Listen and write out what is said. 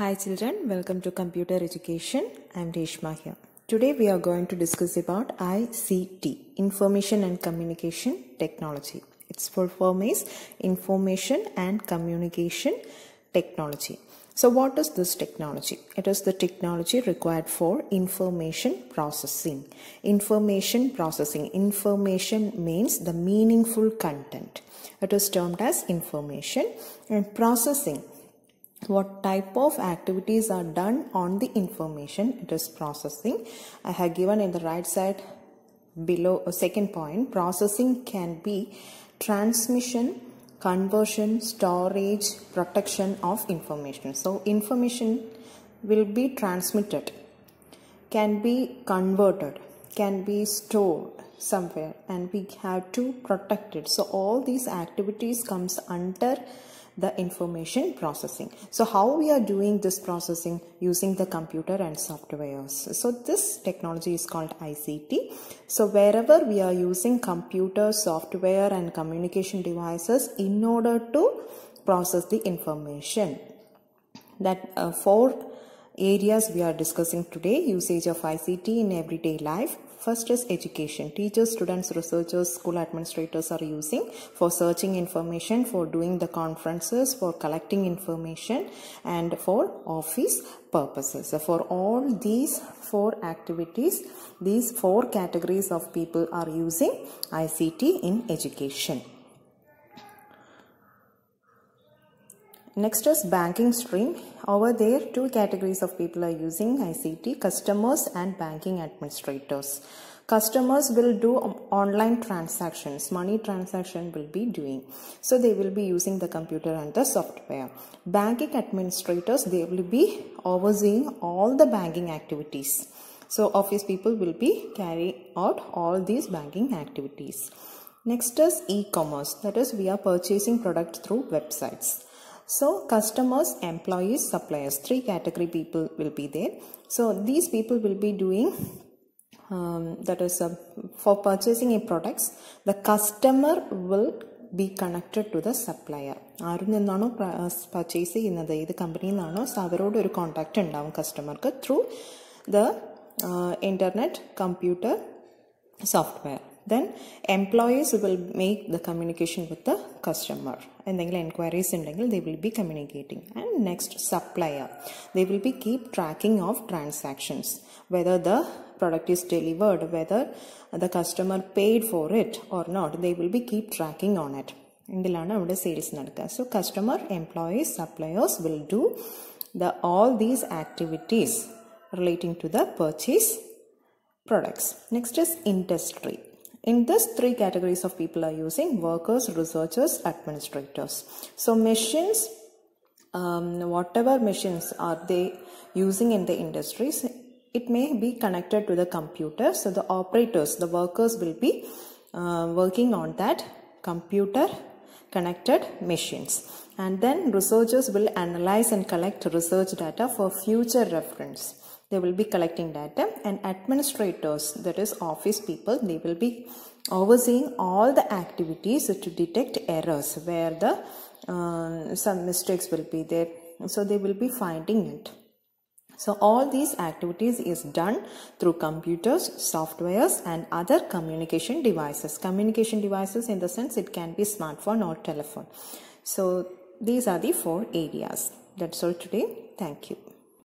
Hi children, welcome to Computer Education. I am Reshma here. Today we are going to discuss about ICT, Information and Communication Technology. Its full form is Information and Communication Technology. So what is this technology? It is the technology required for information processing. Information processing. Information means the meaningful content. It is termed as information, and processing. What type of activities are done on the information, it is processing. I have given in the right side below a second point. Processing can be transmission, conversion, storage, protection of information. So information will be transmitted, can be converted, can be stored somewhere, and we have to protect it. So all these activities comes under the information processing. So how we are doing this processing? Using the computer and softwares. So this technology is called ICT. So wherever we are using computer, software and communication devices in order to process the information. That four areas we are discussing today. Usage of ICT in everyday life. First is education. Teachers, students, researchers, school administrators are using for searching information, for doing the conferences, for collecting information, and for office purposes. So for all these four activities, these four categories of people are using ICT in education. Next is banking stream. Over there, two categories of people are using ICT, customers and banking administrators. Customers will do online transactions, money transaction will be doing. So they will be using the computer and the software. Banking administrators, they will be overseeing all the banking activities. So office people will be carrying out all these banking activities. Next is e-commerce. That is, we are purchasing products through websites. So customers, employees, suppliers, three category people will be there. So these people will be doing, for purchasing a products, the customer will be connected to the supplier. Purchase the company contact customer through the internet, computer, software. Then employees will make the communication with the customer, and then inquiries and they will be communicating. And next, supplier, they will be keep tracking of transactions, whether the product is delivered, whether the customer paid for it or not. They will be keep tracking on it. So customer, employees, suppliers will do all these activities relating to the purchase products. Next is industry. In this, three categories of people are using: workers, researchers, administrators. So machines, whatever machines are they using in the industries, it may be connected to the computer. So the operators, the workers will be working on that computer connected machines. And then researchers will analyze and collect research data for future reference. They will be collecting data. And administrators, that is office people, they will be overseeing all the activities to detect errors where the some mistakes will be there. So they will be finding it. So all these activities is done through computers, softwares and other communication devices. Communication devices in the sense it can be smartphone or telephone. So these are the four areas. That's all today. Thank you.